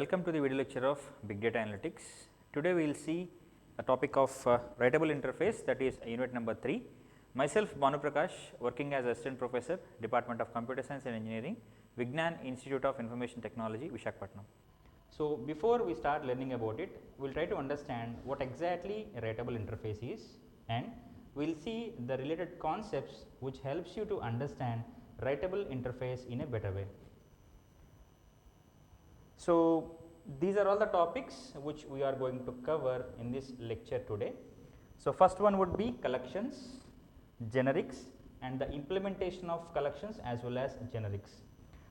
Welcome to the video lecture of Big Data Analytics. Today we will see a topic of writable interface, that is unit number 3. Myself Banu Prakash, working as Assistant Professor, Department of Computer Science and Engineering, Vignan Institute of Information Technology, Visakhapatnam. So, before we start learning about it, we will try to understand what exactly a writable interface is, and we will see the related concepts which helps you to understand writable interface in a better way. So, these are all the topics which we are going to cover in this lecture today. So, first one would be collections, generics, and the implementation of collections as well as generics.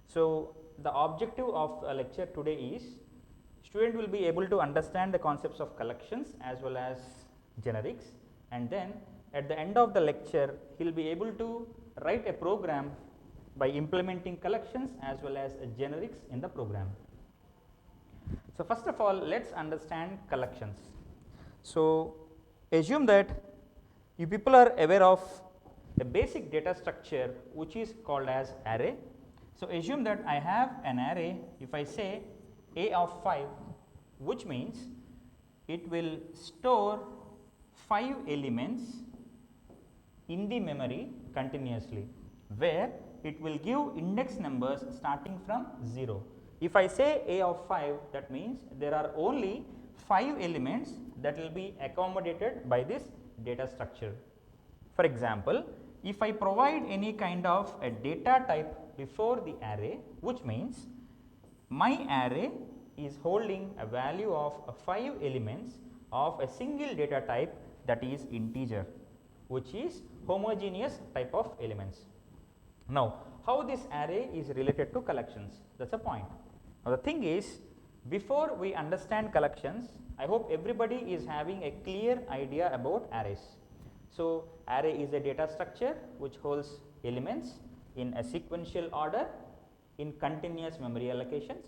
So, the objective of a lecture today is student will be able to understand the concepts of collections as well as generics, and then at the end of the lecture he will be able to write a program by implementing collections as well as generics in the program. So, first of all, let us understand collections. So, assume that you people are aware of a basic data structure which is called as array. So, assume that I have an array, if I say A of 5, which means it will store 5 elements in the memory continuously, where it will give index numbers starting from 0. If I say A of 5, that means there are only 5 elements that will be accommodated by this data structure. For example, if I provide any kind of a data type before the array, which means my array is holding a value of 5 elements of a single data type, that is integer, which is homogeneous type of elements. Now, how this array is related to collections? That is a point. Now, the thing is, before we understand collections, I hope everybody is having a clear idea about arrays. So, array is a data structure which holds elements in a sequential order in continuous memory locations.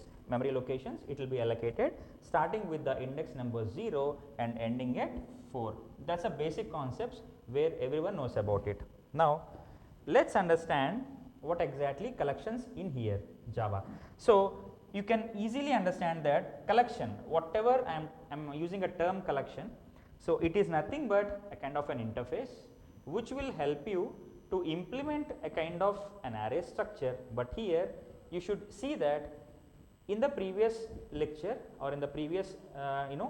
It will be allocated starting with the index number 0 and ending at 4. That is a basic concepts where everyone knows about it. Now, let us understand what exactly collections in here Java. So, you can easily understand that collection, whatever I am using a term collection. So, it is nothing but a kind of an interface which will help you to implement a kind of an array structure, but here you should see that in the previous lecture or in the previous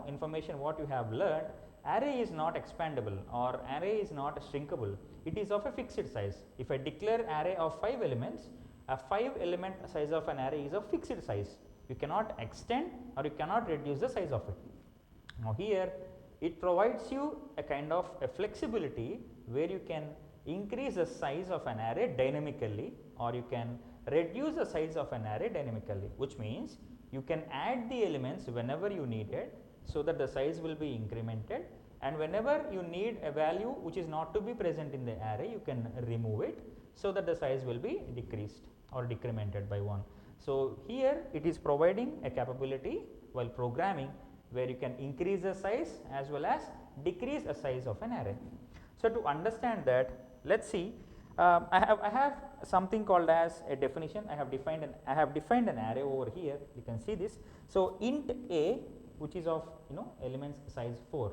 information what you have learned, array is not expandable or array is not shrinkable, it is of a fixed size. If I declare array of 5 elements, a 5 element size of an array is of fixed size, you cannot extend or you cannot reduce the size of it. Now, here it provides you a kind of a flexibility where you can increase the size of an array dynamically or you can reduce the size of an array dynamically, which means you can add the elements whenever you need it, so that the size will be incremented, and whenever you need a value which is not to be present in the array, you can remove it, so that the size will be decreased or decremented by 1. So, here it is providing a capability while programming where you can increase the size as well as decrease the size of an array. So, to understand that, let us see, I have something called as a definition. I have defined an array over here, you can see this. So, int A, which is of elements size 4,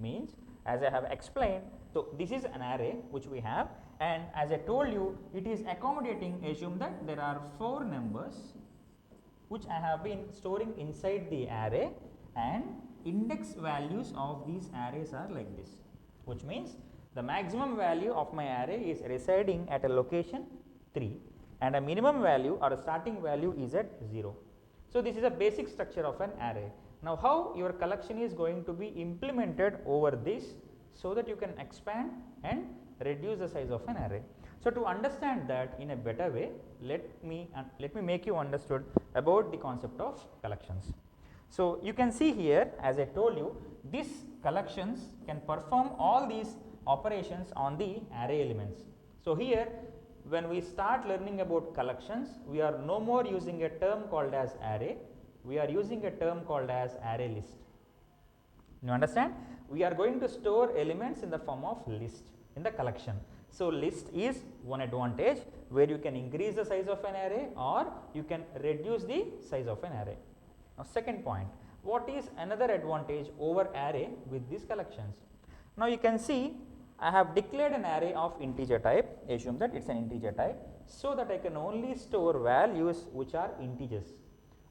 means, as I have explained, so this is an array which we have, and as I told you, it is accommodating, assume that there are 4 numbers which I have been storing inside the array, and index values of these arrays are like this, which means the maximum value of my array is residing at a location 3 and a minimum value or a starting value is at 0. So, this is a basic structure of an array. Now, how your collection is going to be implemented over this, so that you can expand and reduce the size of an array. So, to understand that in a better way, let me make you understood about the concept of collections. So, you can see here, as I told you, these collections can perform all these operations on the array elements. So, here when we start learning about collections, we are no more using a term called as array, we are using a term called as Arraylist. You understand? We are going to store elements in the form of list in the collection. So, list is one advantage where you can increase the size of an array or you can reduce the size of an array. Now, second point, what is another advantage over array with these collections? Now, you can see I have declared an array of integer type, assume that it is an integer type, so that I can only store values which are integers.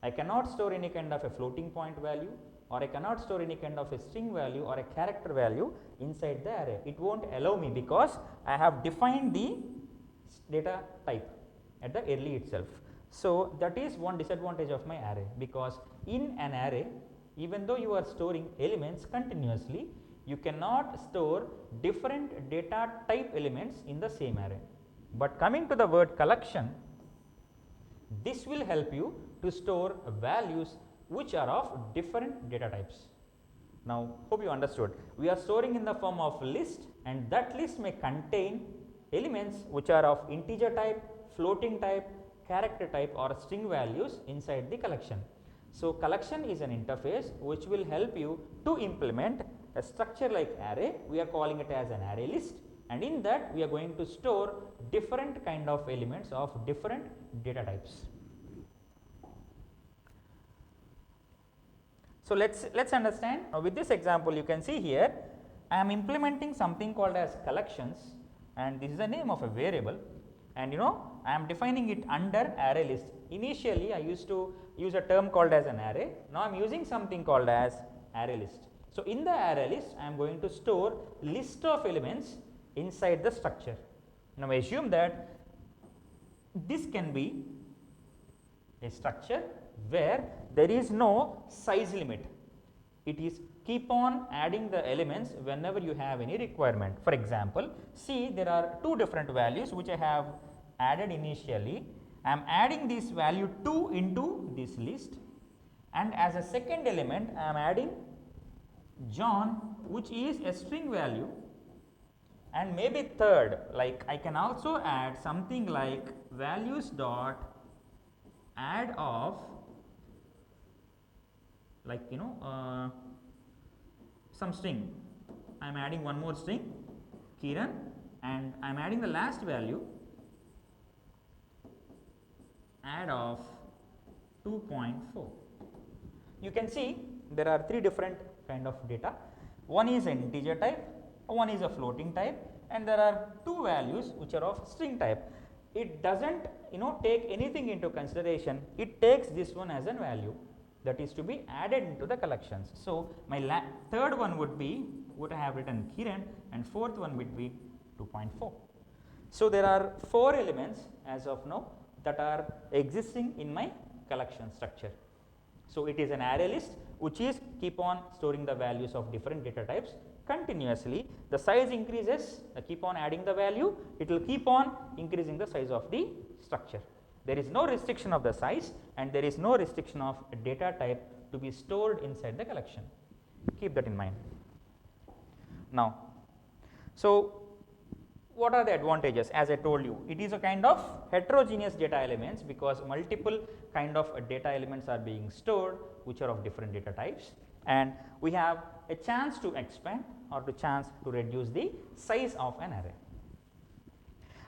I cannot store any kind of a floating point value, or I cannot store any kind of a string value or a character value inside the array. It will not allow me because I have defined the data type at the early itself. So, that is one disadvantage of my array, because in an array, even though you are storing elements continuously, you cannot store different data type elements in the same array. But coming to the word collection, this will help you to store values which are of different data types. Now, hope you understood. We are storing in the form of list, and that list may contain elements which are of integer type, floating type, character type or string values inside the collection. So, collection is an interface which will help you to implement a structure like array. We are calling it as an array list, and in that we are going to store different kind of elements of different data types. So, let us understand. Now, with this example you can see here I am implementing something called as collections, and this is the name of a variable, and I am defining it under array list. Initially I used to use a term called as an array. Now, I am using something called as array list. So, in the array list I am going to store list of elements inside the structure. Now, I assume that this can be a structure where there is no size limit. It is keep on adding the elements whenever you have any requirement. For example, see there are two different values which I have added initially. I am adding this value 2 into this list, and as a second element I am adding John, which is a string value, and maybe third, like I can also add something like values dot add of, like some string. I am adding one more string Kiran, and I am adding the last value add of 2.4. You can see there are three different kind of data. One is an integer type, one is a floating type, and there are two values which are of string type. It does not take anything into consideration. It takes this one as a value that is to be added into the collections. So, my third one would be what I have written Kiran, and fourth one would be 2.4. So, there are 4 elements as of now that are existing in my collection structure. So, it is an array list which is keep on storing the values of different data types continuously. The size increases, keep on adding the value, it will keep on increasing the size of the structure. There is no restriction of the size, and there is no restriction of data type to be stored inside the collection. Keep that in mind. Now, so what are the advantages? As I told you, it is a kind of heterogeneous data elements, because multiple kind of data elements are being stored which are of different data types, and we have a chance to expand or the chance to reduce the size of an array.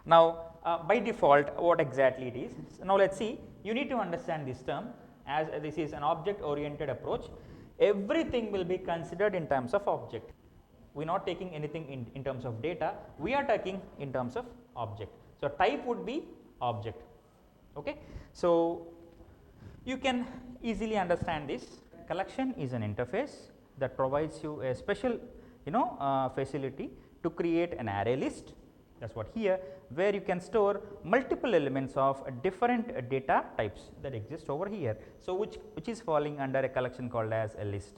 Now, by default what exactly it is? Now, let us see, you need to understand this term, as this is an object oriented approach. Everything will be considered in terms of object. We are not taking anything in terms of data, we are taking in terms of object. So, type would be object. Okay. So, you can easily understand this. Collection is an interface that provides you a special facility to create an array list. That is what here, where you can store multiple elements of different data types that exist over here. So, which is falling under a collection called as a list.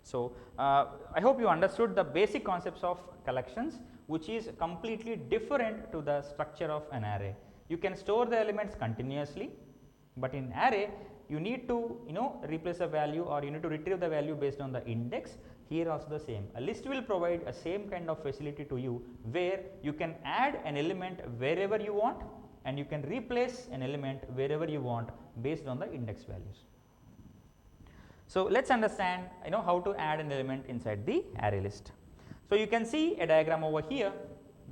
So, I hope you understood the basic concepts of collections, which is completely different to the structure of an array. You can store the elements continuously, but in array you need to replace a value, or you need to retrieve the value based on the index. Here also the same. A list will provide a same kind of facility to you, where you can add an element wherever you want, and you can replace an element wherever you want based on the index values. So, let us understand how to add an element inside the array list. So, you can see a diagram over here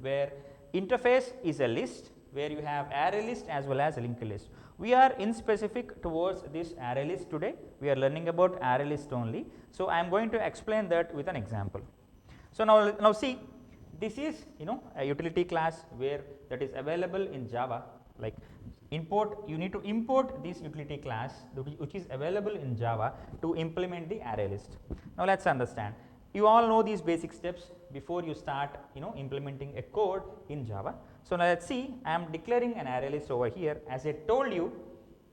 where interface is a list, where you have array list as well as a linked list. We are in specific towards this array list today, we are learning about array list only. So, I am going to explain that with an example. So, now see, this is a utility class where that is available in Java, like you need to import this utility class which is available in Java to implement the array list. Now, let us understand. You all know these basic steps before you start implementing a code in Java. So, now let us see, I am declaring an array list over here. As I told you,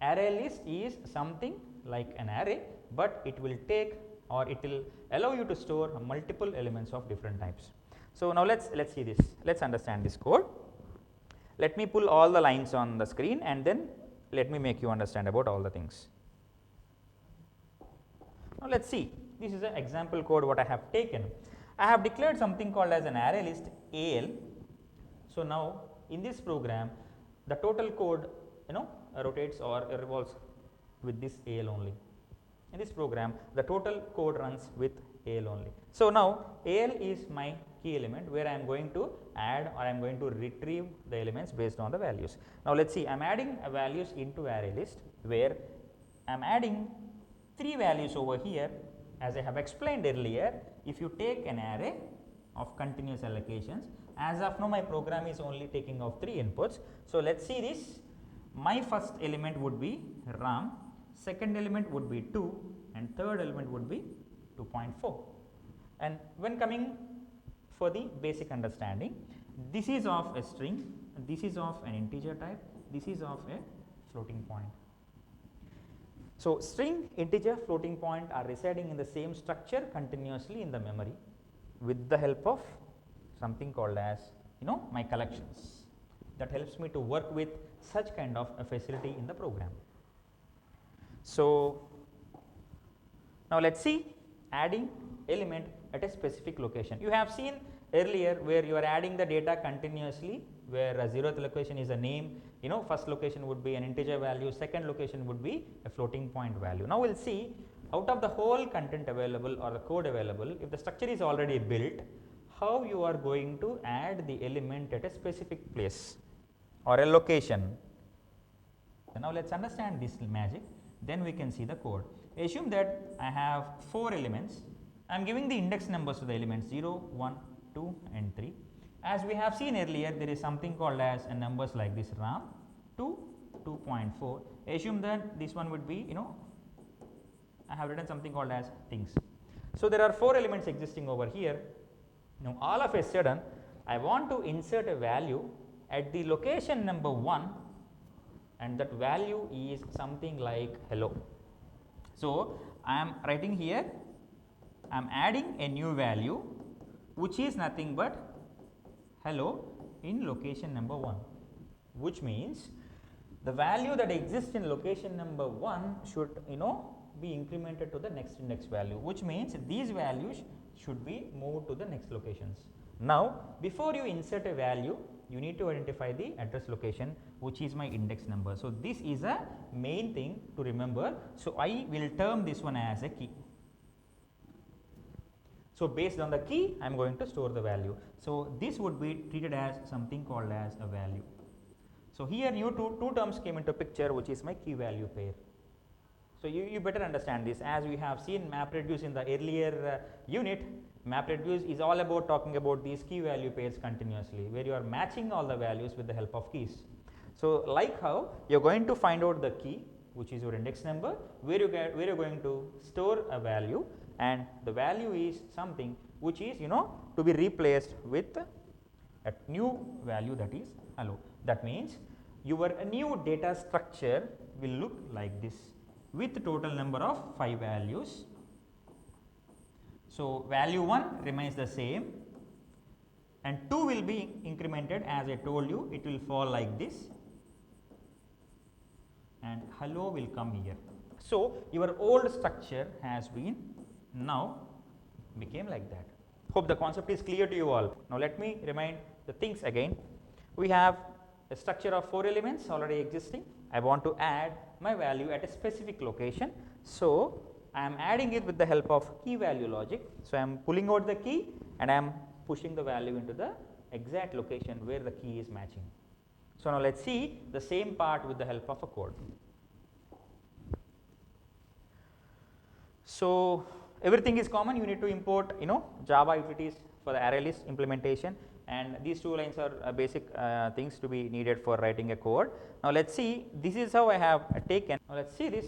array list is something like an array, but it will take or it will allow you to store multiple elements of different types. So, now let us see this, let us understand this code. Let me pull all the lines on the screen and then let me make you understand about all the things. Now, let us see, this is an example code what I have taken. I have declared something called as an array list AL. So, now in this program the total code rotates or revolves with this AL only. In this program the total code runs with AL only. So, now AL is my key element where I am going to add or I am going to retrieve the elements based on the values. Now, let us see, I am adding values into array list where I am adding 3 values over here. As I have explained earlier, if you take an array of continuous allocations, as of now my program is only taking of 3 inputs. So, let us see this, my first element would be RAM, second element would be 2 and third element would be 2.4. And when coming for the basic understanding, this is of a string, this is of an integer type, this is of a floating point. So, string, integer, floating point are residing in the same structure continuously in the memory with the help of something called as my collections. That helps me to work with such kind of a facility in the program. So, now let us see adding element at a specific location. You have seen earlier where you are adding the data continuously, where 0th location is a name, first location would be an integer value, second location would be a floating point value. Now, we will see out of the whole content available or the code available, if the structure is already built, how you are going to add the element at a specific place or a location. So, now let us understand this magic, then we can see the code. Assume that I have 4 elements, I am giving the index numbers to the elements 0, 1, 2 and 3. As we have seen earlier, there is something called as a numbers like this RAM 2, 2.4. Assume that this one would be I have written something called as things. So, there are 4 elements existing over here. Now, all of a sudden I want to insert a value at the location number 1 and that value is something like hello. So, I am writing here, I am adding a new value which is nothing but hello in location number 1, which means the value that exists in location number 1 should be incremented to the next index value, which means these values should be moved to the next locations. Now, before you insert a value, you need to identify the address location which is my index number. So, this is a main thing to remember. So, I will term this one as a key. So, based on the key I am going to store the value. So, this would be treated as something called as a value. So, here two terms came into picture which is my key value pair. So, you better understand this, as we have seen MapReduce in the earlier unit. MapReduce is all about talking about these key value pairs continuously, where you are matching all the values with the help of keys. So, like how you are going to find out the key which is your index number, where you are going to store a value, and the value is something which is to be replaced with a new value, that is hello. That means your new data structure will look like this with total number of 5 values. So, value 1 remains the same and 2 will be incremented, as I told you, it will fall like this and hello will come here. So, your old structure has been now became like that. Hope the concept is clear to you all. Now, let me remind the things again. We have a structure of 4 elements already existing. I want to add my value at a specific location. So, I am adding it with the help of key value logic. So, I am pulling out the key and I am pushing the value into the exact location where the key is matching. So, now let us see the same part with the help of a code. So, everything is common, you need to import Java utilities for the Arraylist implementation, and these 2 lines are basic things to be needed for writing a code. Now, let us see, this is how I have taken. Now, let us see this,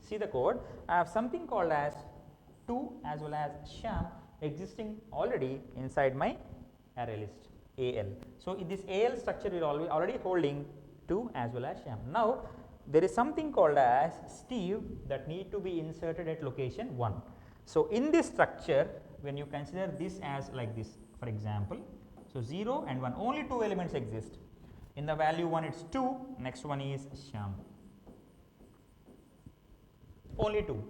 see the code. I have something called as 2 as well as sham existing already inside my Arraylist AL. So, in this AL structure we are already holding 2 as well as sham. Now, there is something called as Steve that need to be inserted at location 1. So, in this structure when you consider this as like this, for example, so 0 and 1, only 2 elements exist. In the value 1 it is 2, next one is sham, only 2.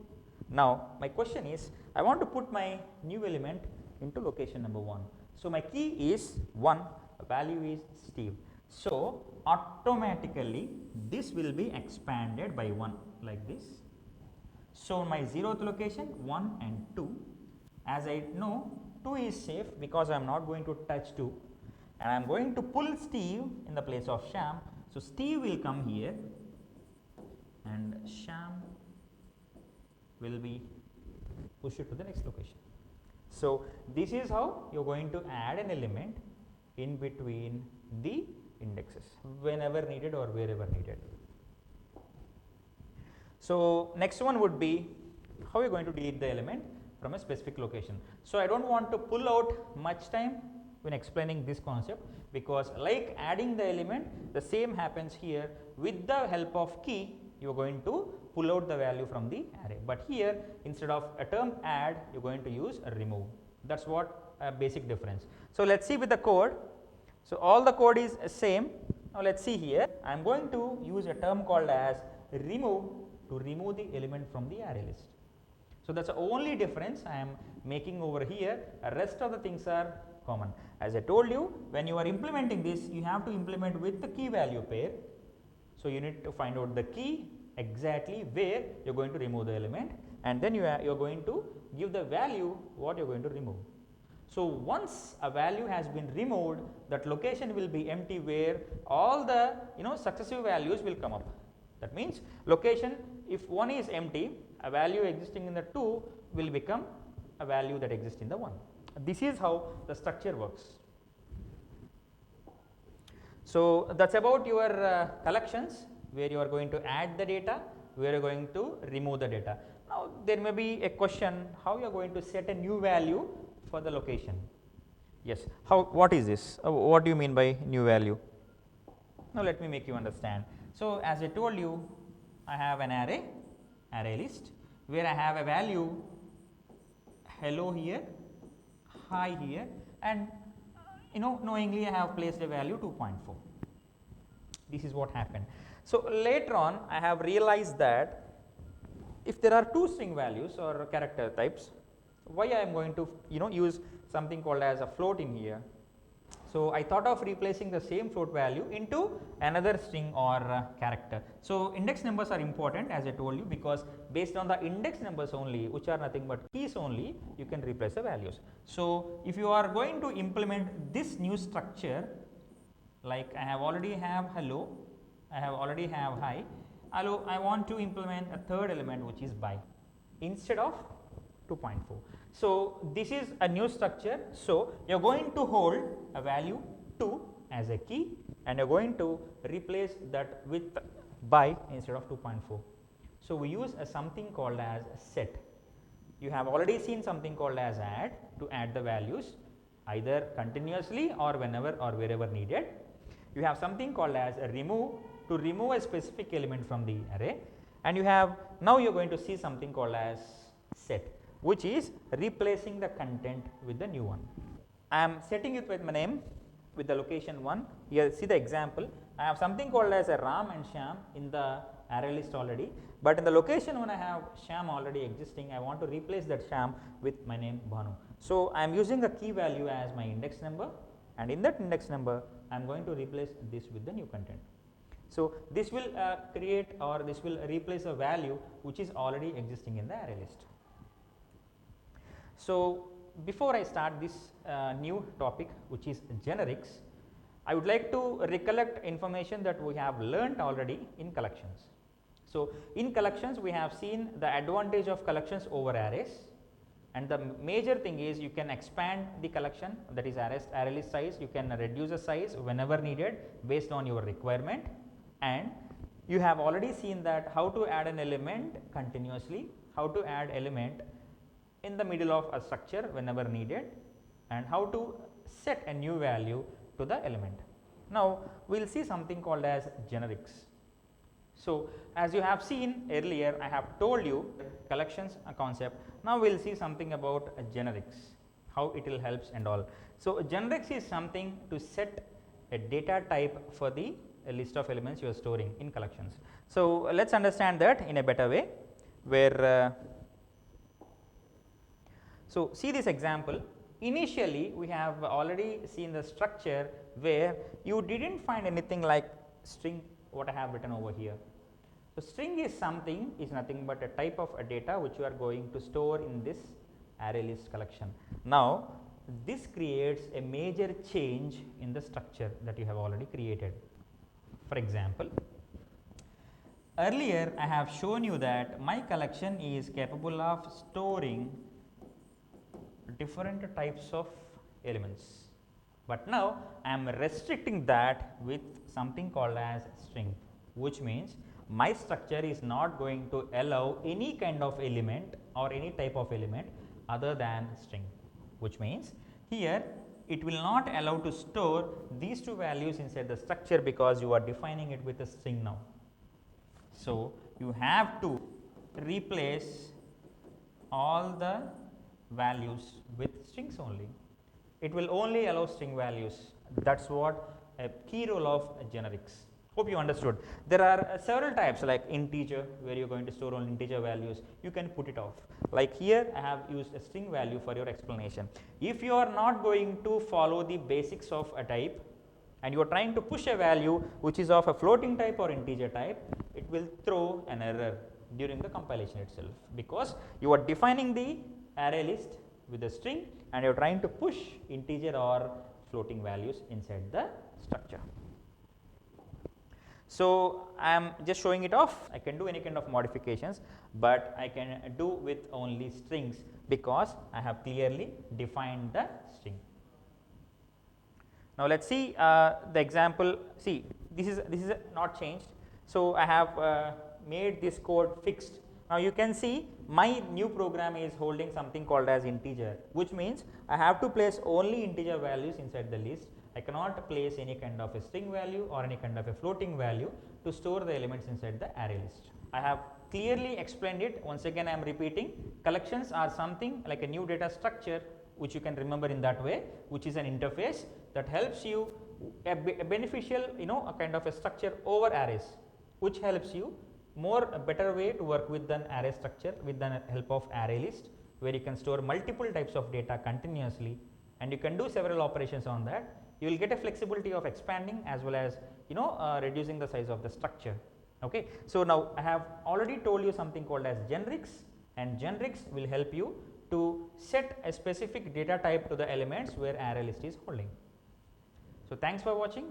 Now, my question is, I want to put my new element into location number 1. So, my key is 1, value is Steve. So, automatically this will be expanded by 1 like this. So, my 0th location 1 and 2, as I know 2 is safe because I am not going to touch 2, and I am going to pull Steve in the place of sham. So, Steve will come here and sham will be pushed to the next location. So, this is how you are going to add an element in between the indexes whenever needed or wherever needed. So, next one would be how you are going to delete the element from a specific location. So, I do not want to pull out much time when explaining this concept, because like adding the element, the same happens here. With the help of key you are going to pull out the value from the array, but here instead of a term add you are going to use a remove. That is what a basic difference. So, let us see with the code. So, all the code is same. Now, let us see here, I am going to use a term called as remove to remove the element from the array list. So, that is the only difference I am making over here, rest of the things are common. As I told you, when you are implementing this, you have to implement with the key value pair. So, you need to find out the key exactly where you are going to remove the element, and then you are going to give the value what you are going to remove. So, once a value has been removed, that location will be empty where all the successive values will come up. That means, location if 1 is empty, a value existing in the 2 will become a value that exists in the 1. This is how the structure works. So, that is about your collections, where you are going to add the data, where you are going to remove the data. Now, there may be a question, how you are going to set a new value for the location. Yes, what is this? What do you mean by new value? Now, let me make you understand. So, as I told you, I have an array list, where I have a value hello here, hi here, and knowingly I have placed a value 2.4. This is what happened. So, later on I have realized that if there are 2 string values or character types, why I am going to use something called as a float in here. So, I thought of replacing the same float value into another string or character. So, index numbers are important, as I told you, because based on the index numbers only, which are nothing but keys only, you can replace the values. So, if you are going to implement this new structure, like I have already have hello, I have already have hi, hello, I want to implement a third element which is by instead of 2.4. So, this is a new structure. So, you are going to hold a value 2 as a key, and you are going to replace that with by instead of 2.4. So, we use something called as set. You have already seen something called as add to add the values either continuously or whenever or wherever needed. You have something called as a remove to remove a specific element from the array, and you have now you are going to see something called as set, which is replacing the content with the new one. I am setting it with my name with the location 1. Here see the example, I have something called as a Ram and Sham in the array list already, but in the location 1 I have Sham already existing. I want to replace that Sham with my name Bhanu. So, I am using the key value as my index number, and in that index number I am going to replace this with the new content. So, this will create or this will replace a value which is already existing in the array list. So, before I start this new topic which is generics, I would like to recollect information that we have learnt already in collections. So, in collections we have seen the advantage of collections over arrays, and the major thing is you can expand the collection, that is array list size, you can reduce the size whenever needed based on your requirement, and you have already seen that how to add an element continuously, how to add element in the middle of a structure whenever needed, and how to set a new value to the element. Now, we will see something called as generics. So, as you have seen earlier, I have told you collections a concept. Now, we will see something about generics, how it will helps and all. So, generics is something to set a data type for the list of elements you are storing in collections. So, let us understand that in a better way, where so see this example. Initially, we have already seen the structure where you did not find anything like string, what I have written over here. So, string is something, is nothing but a type of a data which you are going to store in this array list collection. Now, this creates a major change in the structure that you have already created. For example, earlier I have shown you that my collection is capable of storing different types of elements, but now I am restricting that with something called as string, which means my structure is not going to allow any kind of element or any type of element other than string, which means here it will not allow to store these two values inside the structure because you are defining it with a string now. So, you have to replace all the values with strings only. It will only allow string values. That is what a key role of generics. Hope you understood. There are several types like integer, where you are going to store only integer values, you can put it off. Like here I have used a string value for your explanation. If you are not going to follow the basics of a type and you are trying to push a value which is of a floating type or integer type, it will throw an error during the compilation itself, because you are defining the array list with a string and you are trying to push integer or floating values inside the structure. So, I am just showing it off. I can do any kind of modifications, but I can do with only strings because I have clearly defined the string. Now, let us see the example. See, this is not changed. So, I have made this code fixed. Now, you can see my new program is holding something called as integer, which means I have to place only integer values inside the list. I cannot place any kind of a string value or any kind of a floating value to store the elements inside the array list. I have clearly explained it. Once again I am repeating, collections are something like a new data structure which you can remember in that way, which is an interface that helps you a beneficial, a kind of a structure over arrays, which helps you a better way to work with an array structure with the help of array list, where you can store multiple types of data continuously and you can do several operations on that. You will get a flexibility of expanding as well as reducing the size of the structure. Okay. So, now I have already told you something called as generics, and generics will help you to set a specific data type to the elements where array list is holding. So, thanks for watching.